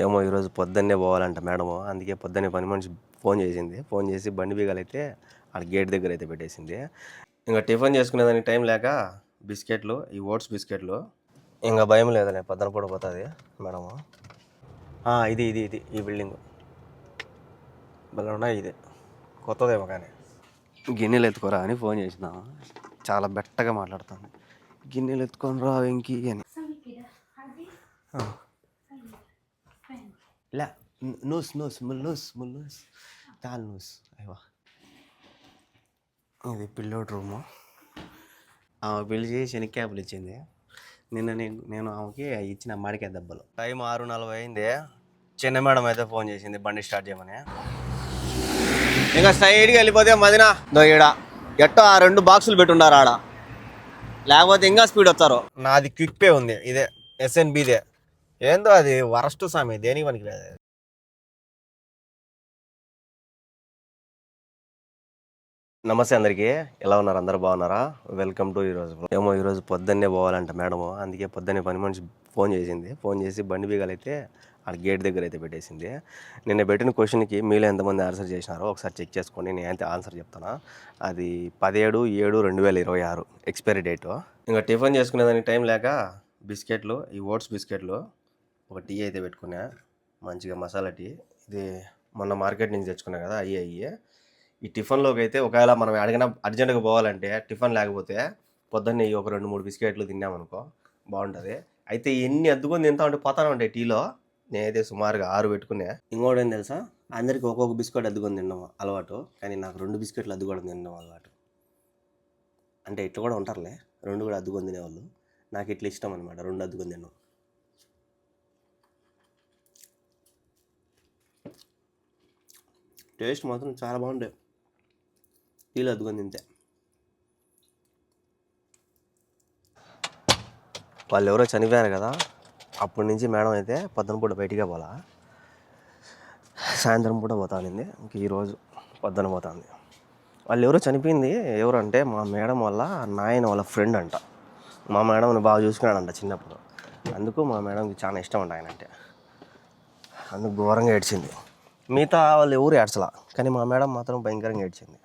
ఏమో ఈరోజు పొద్దున్నే పోవాలంట మేడము, అందుకే పొద్దున్నే పని మనిషి ఫోన్ చేసింది. ఫోన్ చేసి బండి బీగాలైతే ఆడ గేట్ దగ్గర అయితే పెట్టేసింది. ఇంకా టిఫిన్ చేసుకునేదానికి టైం లేక బిస్కెట్లు, ఈ ఓట్స్ బిస్కెట్లు. ఇంకా భయం లేదులే, పొద్దున పూట పోతుంది మేడము. ఇది ఇది ఇది ఈ బిల్డింగ్ భలే ఉన్నాయి. ఇది కొత్తదేమో కానీ గిన్నెలు ఎత్తుకోరా అని ఫోన్ చేసినాము. చాలా బెట్టగా మాట్లాడుతుంది. గిన్నెలు ఎత్తుకొని రా వెంకీ అని. لا نص نص من نص من نص تعال نص ايوه. ఇది పిల్లోడ్ రూము. ఆమె పిలిచి శనక్కాయలు ఇచ్చింది నిన్న. నేను ఆమెకి ఇచ్చిన మాడికాయ దెబ్బలు. టైం 6:40 అయింది. చిన్న మేడం అయితే ఫోన్ చేసింది బండి స్టార్ట్ చేయమని. ఇంకా స్ట్రైట్గా వెళ్ళిపోతే మదినా ఈడ ఎట్టో ఆ 2 బాక్సులు పెట్టుండారు ఆడ, లేకపోతే ఇంకా స్పీడ్ వస్తారు. నాది క్విక్ పే ఉంది, ఇదే ఎస్ఎన్బిదే. ఏందో అది వరస్ట్ సామి, దేనికి పనికి లేదు. నమస్తే అందరికీ, ఎలా ఉన్నారు? అందరు బాగున్నారా? వెల్కమ్ టు ఈరోజు పొద్దున్నే పోవాలంట మేడము, అందుకే పొద్దున్నే పని మనిషి ఫోన్ చేసింది. ఫోన్ చేసి బండి బీగాలైతే ఆడ గేట్ దగ్గర అయితే పెట్టేసింది. నిన్న పెట్టిన క్వశ్చన్కి మీలో ఎంతమంది ఆన్సర్ చేసినారో ఒకసారి చెక్ చేసుకోండి. నేనైతే ఆన్సర్ చెప్తాను. అది 17/7/2026 ఎక్స్పైరీ డేటు. ఇంకా టిఫిన్ చేసుకునేదానికి టైం లేక బిస్కెట్లు, ఈ ఓట్స్ బిస్కెట్లు, ఒక టీ అయితే పెట్టుకున్నా, మంచిగా మసాలా టీ. ఇది మొన్న మార్కెట్ నుంచి తెచ్చుకున్నా కదా, అయ్యి ఈ టిఫిన్లోకి అయితే ఒకవేళ మనం అడిగినా అర్జెంటుగా పోవాలంటే టిఫిన్ లేకపోతే పొద్దున్నే ఒక 2-3 బిస్కెట్లు తిన్నామనుకో బాగుంటుంది. అయితే ఎన్ని అద్దుకొని తింటా ఉంటే పోతానే ఉంటాయి టీలో. నేనైతే సుమారుగా 6 పెట్టుకున్నా. ఇంకోటి ఏం తెలుసా, అందరికి ఒక్కొక్క బిస్కెట్ అద్దుకొని తినడం అలవాటు, కానీ నాకు 2 బిస్కెట్లు అద్దుకోవడం తినడం అలవాటు. అంటే ఇట్లా కూడా ఉంటారులే, 2 కూడా అద్దుకొని తినేవాళ్ళు. నాకు ఇట్లా ఇష్టం అనమాట, 2 అద్దుకొని తినడం. టేస్ట్ మాత్రం చాలా బాగుంటాయి టీలో అద్దుకొని తింటే. వాళ్ళు ఎవరో చనిపోయారు కదా, అప్పటి నుంచి మేడం అయితే పొద్దున పూట బయటికే పోలా, సాయంత్రం పూట పోతా ఉంది. ఇంక ఈరోజు పొద్దున పోతుంది. వాళ్ళు ఎవరో చనిపోయింది. ఎవరు అంటే మా మేడం వాళ్ళ నాయన వాళ్ళ ఫ్రెండ్ అంట. మా మేడంని బాగా చూసుకున్నాడంట చిన్నప్పుడు, అందుకు మా మేడంకి చాలా ఇష్టం అంట ఆయన అంటే. అందుకు ఘోరంగా ఏడ్చింది. మిగతా వాళ్ళు ఎవరు ఏడ్చలా, కానీ మా మేడం మాత్రం భయంకరంగా ఏడ్చింది.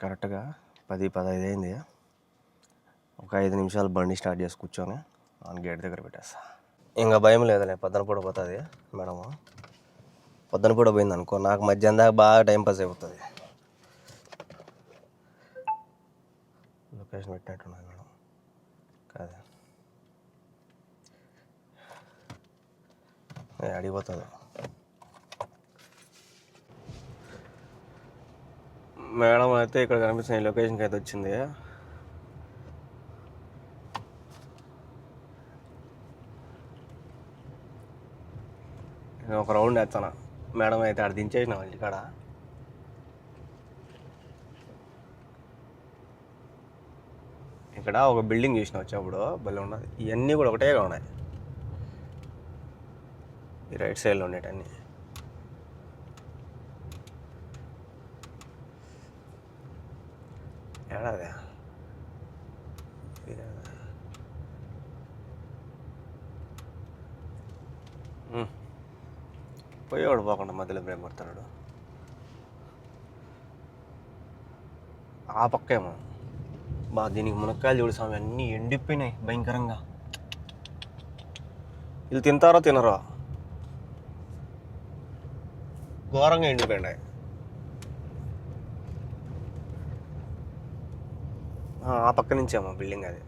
కరెక్ట్గా 10-15 అయింది. ఒక 5 నిమిషాలు బండి స్టార్ట్ చేసి కూర్చొని గేట్ దగ్గర పెట్టేస్తా. ఇంకా భయం లేదులే, పొద్దున పూట పోతుంది మేడము. పొద్దున పూట పోయింది అనుకో, నాకు మధ్యాహ్నం దాకా బాగా టైంపాస్ అయిపోతుంది. లొకేషన్ పెట్టినట్టున్నది మేడం కాదు, అడిగిపోతుంది. మేడం అయితే ఇక్కడ కనిపిస్తుంది, లొకేషన్కి అయితే వచ్చింది. నేను ఒక రౌండ్ వేస్తాను. మేడం అయితే ఆడ దించేసిన వాళ్ళ ఇక్కడ. ఇక్కడ ఒక బిల్డింగ్ చూసిన వచ్చేప్పుడు భలే ఉన్నది. ఇవన్నీ కూడా ఒకటేగా ఉన్నాయి, ఈ రైట్ సైడ్లో ఉండేటన్నీ. ఏడాది పోయేవాడు పోకుండా మధ్యలో బ్రేక్ కొడతాడు. ఆ పక్కేమో దీనికి మునక్కాయలు చూడు స్వామి, అన్నీ ఎండిపోయినాయి భయంకరంగా. వీళ్ళు తింటారో తినరో, ఘోరంగా ఎండిపోయినాయి. ఆ పక్క నుంచేమో బిల్డింగ్ అది,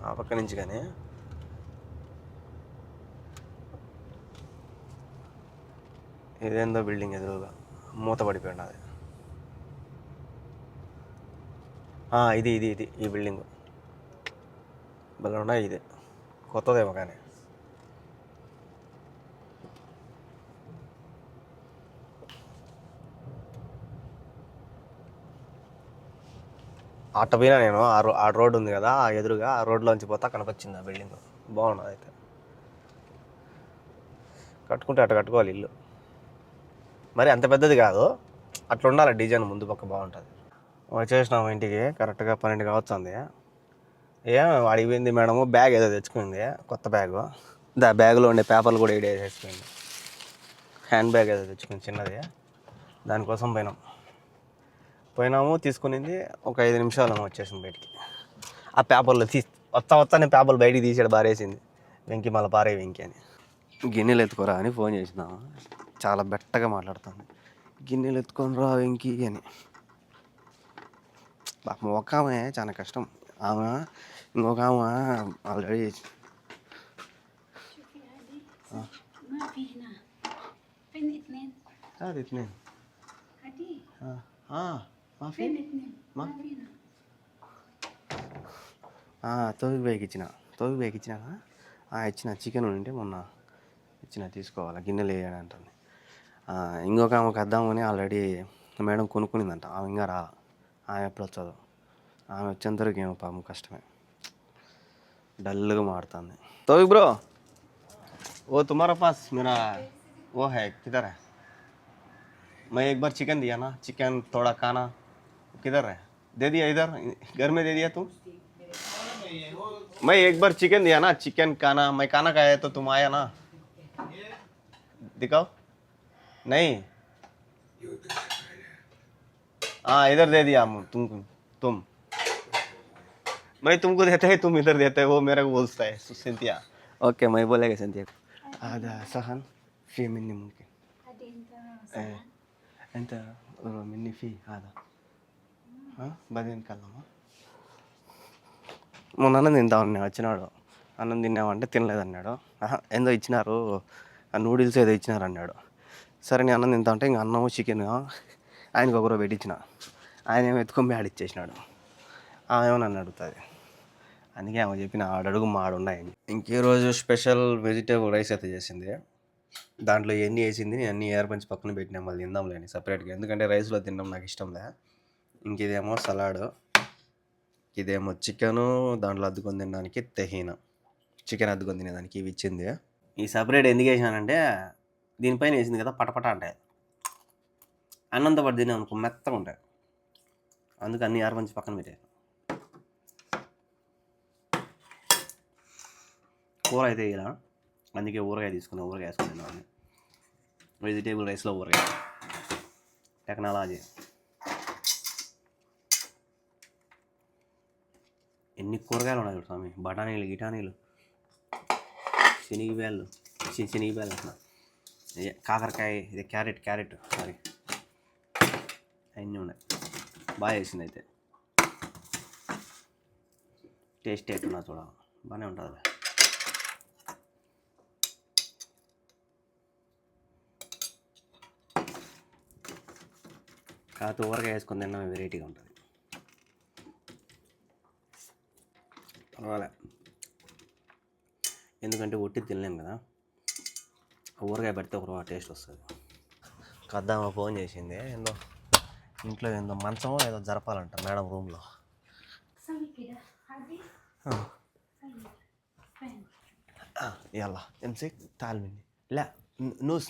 ఆ పక్క నుంచి. కానీ ఇదేందో బిల్డింగ్ ఎదురుగా మూత పడిపోయింది అది. ఇది ఇది ఇది ఈ బిల్డింగ్ భలే ఉన్నాయి. ఇది కొత్తదేమో కానీ అట్ట పోయినా నేను. ఆ రోడ్డు ఉంది కదా, ఆ ఎదురుగా ఆ రోడ్లోంచి పోతా కనిపించింది ఆ బిల్డింగ్. బాగున్నది. అయితే కట్టుకుంటే అట్ట కట్టుకోవాలి ఇల్లు, మరి అంత పెద్దది కాదు, అట్లా ఉండాలి డిజైన్. ముందు పక్క బాగుంటుంది. వచ్చేసినాము ఇంటికి, కరెక్ట్గా 12 కావచ్చింది. ఏం వాడికి పోయింది మేడము, బ్యాగ్ ఏదో తెచ్చుకుంది, కొత్త బ్యాగు. బ్యాగ్లో ఉండే పేపర్లు కూడా ఇడే వేసేసుకుంది. హ్యాండ్ బ్యాగ్ ఏదో తెచ్చుకుంది చిన్నది, దానికోసం పోయినాము తీసుకునింది. ఒక 5 నిమిషాలు వచ్చేసింది బయటికి. ఆ పేపర్లో వస్తానే పేపర్లు బయటికి తీసాడు, బారేసింది. వెంకి మళ్ళీ పారే వెంకి అని. గిన్నెలు ఎత్తుకోరా అని ఫోన్ చేసినాము. చాలా బెట్టగా మాట్లాడుతుంది, గిన్నెలు ఎత్తుకొని రా వెంకి అని. ఒక ఆమె చాలా కష్టం, ఆమె ఇంకొక ఆమె ఆల్రెడీ తోవికి బైక్ ఇచ్చినాక ఇచ్చిన చికెన్ ఉంటే మొన్న ఇచ్చిన, తీసుకోవాలి గిన్నెలు వేయడంటుంది. ఇంకొక ఆమెకు వద్దామని ఆల్రెడీ మేడం కొనుక్కునిందంట. ఆమె ఇంకా రా, ఆమె ఎప్పుడు వచ్చదు. ఆమె వచ్చేంతవరకు ఏమో పాపం కష్టమే, డల్గా మాడుతుంది. तोविक ब्रो, वो तुम्हारे पास मेरा वो है, किधर है? मैं एक बार चिकन दिया ना, चिकन थोड़ा खाना किधर है? दे दिया इधर, घर में दे दिया तुम? मैं एक बार चिकन दिया ना, चिकन खाना, मैं खाना खाया तो तुम आया ना, दिखाओ। नहीं, हाँ इधर दे दिया तुम मैं तुमको देता है, तुम इधर देते है, वो मेरे को बोलता है सिंथिया. ओके मैं बोलेगा सिंथिया को. هذا صحن في مني ممكن انت مني فيه هذا بعدين نتكلم. మొన్న అన్నం తింటామని వచ్చినాడు, అన్నం తిన్నామంటే తినలేదన్నాడు. ఏందో ఇచ్చినారు, ఆ నూడిల్స్ ఏదో ఇచ్చినారు అన్నాడు. సరే నేను అన్నం తింటా అంటే ఇంక అన్నము చికెన్ ఆయనకు ఒకరో పెట్టించిన, ఆయన ఏమో ఎత్తుకొని ఆడిచ్చేసినాడు. ఆమె ఏమో నన్ను అడుగుతుంది, అందుకే ఆమె చెప్పిన ఆడడుగు మాడున్నాయని. ఇంకే రోజు స్పెషల్ వెజిటేబుల్ రైస్ అయితే చేసింది. దాంట్లో ఎన్ని వేసింది నేను అన్ని ఏర్పంచి పక్కన పెట్టినా, మళ్ళీ తిందాంలేని సపరేట్గా, ఎందుకంటే రైస్లో తినడం నాకు ఇష్టంలే. ఇంకేదేమో సలాడ్, ఇదేమో చికెను, దాంట్లో అద్దుకొని తినడానికి తెహీనా, చికెన్ అద్దుకొని తినేదానికి ఇవి ఇచ్చింది. ఈ సపరేట్ ఎందుకు వేసినానంటే దీనిపైన వేసింది కదా పటపట ఉంటాయి, అన్నంతో పాటు తినే అనుకో మెత్తగా ఉంటాయి, అందుకు అన్ని ఏర్పంచి పక్కన పెట్టాను. కూర అయితే ఇలా, అందుకే ఊరగాయ తీసుకున్నాను, ఊరగాయ వేసుకున్నాను. వెజిటేబుల్ రైస్లో ఊరగాయ టెక్నాలజీ. ఎన్ని కూరగాయలు ఉన్నాయి స్వామి, బఠానీలు గిటానీలు, శనగబ్యాళ్ళు అట్లా, కాకరకాయ, ఇది క్యారెట్ సారీ, అవన్నీ ఉన్నాయి. బాగా వేసింది అయితే, టేస్ట్ ఎట్టున్నా చూడ బాగానే ఉంటుంది. కాకపోతే ఊరగాయ వేసుకొని తిన్నా వెరైటీగా ఉంటుంది, పర్వాలే. ఎందుకంటే ఒట్టి తినలేం కదా, ఊరగాయ పెడితే ఒక టేస్ట్ వస్తుంది. కద్దామా ఫోన్ చేసింది, ఏందో ఇంట్లో ఏందో మంచమో ఏదో జరపాలంట మేడం రూమ్లో. يلا امسك تعال مني, لا نص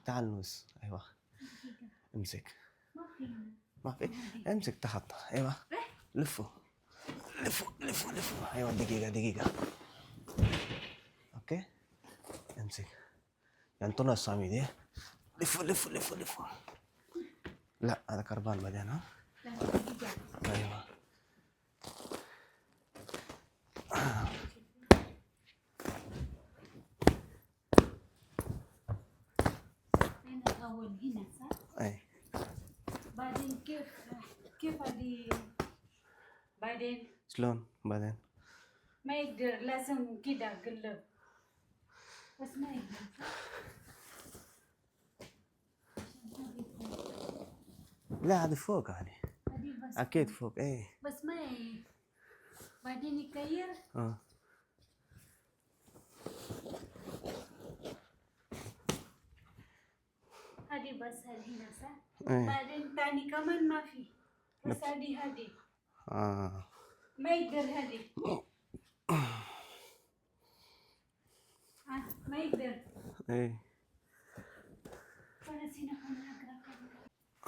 تعال نص, ايوه امسك, ما في امسك تحت, ايوه لفوا, ايوه دقيقة اوكي امسك ينطونا الصامي دي, لفوا. لا هذا كربان بعدين. ها ايوه أول هنا صح؟ اي بعدين كيف هذه بعدين شلون بعدين ما يقدر, لازم كده قلب بس ما يقدر صح؟ لا هذه فوق هذه بس اكيد فوق اي بس ما بعدين يكير. هذه بس هنا صح؟ بعدين تاني كمان ما في, بس هذه ما يقدر هذه ما يقدر. اي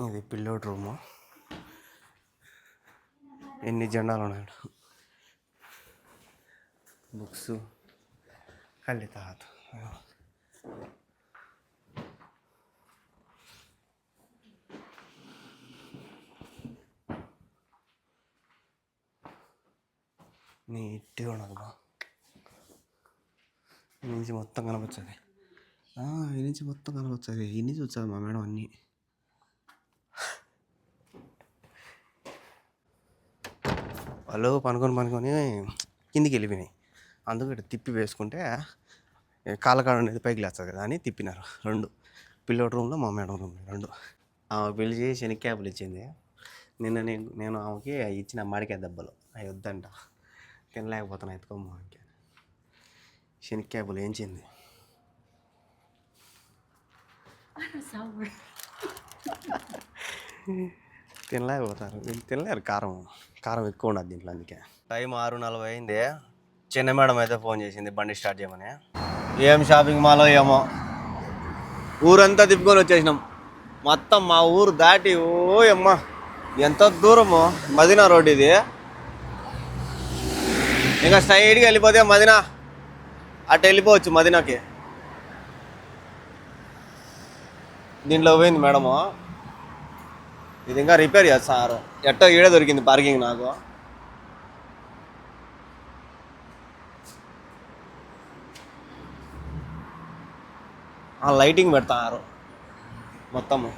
ఇది పిల్లోడ్ రూము. ఎన్ని జెండాలు ఉన్నాయి బుక్స్ కళ్ళి తాత నీట్గా ఉండదు బా ఈ నుంచి మొత్తం కనపచ్చుది ఈ నుంచి మొత్తం కనపచ్చుది ఈ నుంచి వచ్చాది మా మేడం అన్నీ వాళ్ళు పనుకొని కిందికి వెళ్ళిపోయినాయి అందుకు ఇటు తిప్పి వేసుకుంటే కాళ్ళకాడ అనేది పైకి లేస్తుంది కదా అని తిప్పినారు రెండు పిల్లోడి రూమ్లో మా మేడం రూమ్ రెండు ఆమె పెళ్లి చేసి శనక్కాయలు ఇచ్చింది నిన్న నేను ఆమెకి ఇచ్చిన మామిడికాయ దెబ్బలు అవి వద్దంట తినలేకపోతున్నా ఎత్తుకోమ్మా శనక్కాయలు ఏంచింది తినలేకపోతారు తినలేరు కారం ఎక్కువ ఉండదు దీంట్లో అందుకే టైం 6:40 అయింది చిన్న మేడం అయితే ఫోన్ చేసింది బండి స్టార్ట్ చేయమని ఏం షాపింగ్ మాలో ఏమో ఊరంతా తిప్పుకొని వచ్చేసినాం మొత్తం మా ఊరు దాటి ఓ అమ్మ ఎంత దూరము మదీనా రోడ్ ఇది ఇంకా స్ట్రైట్గా వెళ్ళిపోతే మదీనా అటు వెళ్ళిపోవచ్చు మదీనాకి దీంట్లో పోయింది మేడము ఇది ఇంకా రిపేర్ చేస్తారు ఎట్టో ఈడే దొరికింది పార్కింగ్ నాకు లైటింగ్ పెడతారు మొత్తము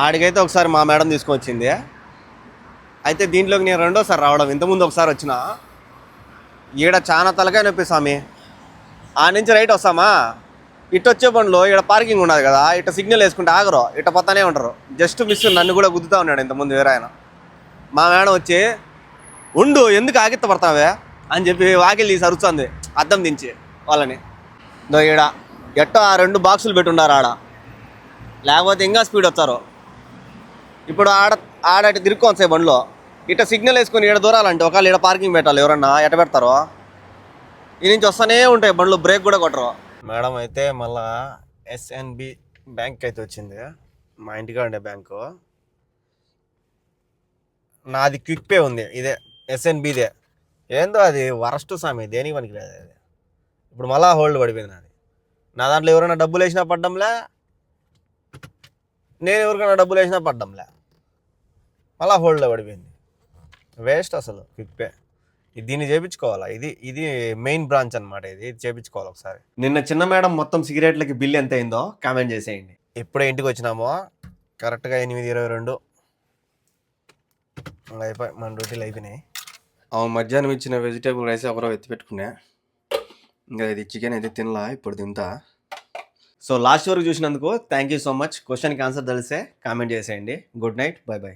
ఆడికైతే ఒకసారి మా మేడం తీసుకొచ్చింది అయితే దీంట్లోకి నేను రెండోసారి రావడం ఇంతకుముందు ఒకసారి వచ్చిన ఈడ చాలా తలకాయ నొప్పి స్వామి ఆ నుంచి రైట్ వస్తామా ఇటు వచ్చే బండ్లో ఇక్కడ పార్కింగ్ ఉండదు కదా ఇట్లా సిగ్నల్ వేసుకుంటే ఆగరు ఇట్లా పోతానే ఉంటారు జస్ట్ మిస్ నన్ను కూడా గుద్దుతూ ఉన్నాడు ఇంతకుముందు వేరే ఆయన మా మేడం వచ్చి ఉండు ఎందుకు ఆగిత్త పడతావే అని చెప్పి వాకిలి తీసి అరుస్తుంది అద్దం దించి వాళ్ళని ఈడ ఎట్టో ఆ 2 బాక్సులు పెట్టున్నారు ఆడ లేకపోతే ఇంకా స్పీడ్ వచ్చారు ఇప్పుడు ఆడటి తిరుక్కోవచ్చాయి బండ్లో ఇట్లా సిగ్నల్ వేసుకొని ఈడ దూరాలంటే ఒకవేళ ఈడ పార్కింగ్ పెట్టాలి ఎవరన్నా ఎట్ట పెడతారో ఈ నుంచి వస్తూనే ఉంటాయి బండ్లు బ్రేక్ కూడా కొట్టరు మేడం అయితే మళ్ళా ఎస్ఎన్బి బ్యాంక్ అయితే వచ్చింది మా ఇంటికాడ ఉండే బ్యాంకు నాది క్విక్ పే ఉంది ఇదే ఎస్ఎన్బిదే ఏందో అది వరస్ట్ స్వామి దేనికి పనికిలేదు అది ఇప్పుడు మళ్ళా హోల్డ్ పడిపోయింది నాది నా దాంట్లో ఎవరైనా డబ్బులు వేసినా పడ్డంలే నేను ఎవరికైనా డబ్బులు వేసినా పడ్డంలే మళ్ళా హోల్డ్లో పడిపోయింది వేస్ట్ అసలు క్విక్ పే దీన్ని చేయించుకోవాలా ఇది మెయిన్ బ్రాంచ్ అనమాట ఇది చేయించుకోవాలి ఒకసారి నిన్న చిన్న మేడం మొత్తం సిగరెట్లకి బిల్ ఎంత అయిందో కామెంట్ చేసేయండి ఎప్పుడే ఇంటికి వచ్చినామో కరెక్ట్గా 8:22 అయిపోయి మన డ్యూటీలు అయిపోయినాయి మధ్యాహ్నం ఇచ్చిన వెజిటేబుల్ రైస్ ఎవరో ఎత్తి పెట్టుకున్నా ఇంకా ఇది చికెన్ అయితే తినలా ఇప్పుడు తింటా సో లాస్ట్ వరకు చూసినందుకు థ్యాంక్ యూ సో మచ్ క్వశ్చన్కి ఆన్సర్ తెలిసే కామెంట్ చేసేయండి గుడ్ నైట్ బై బై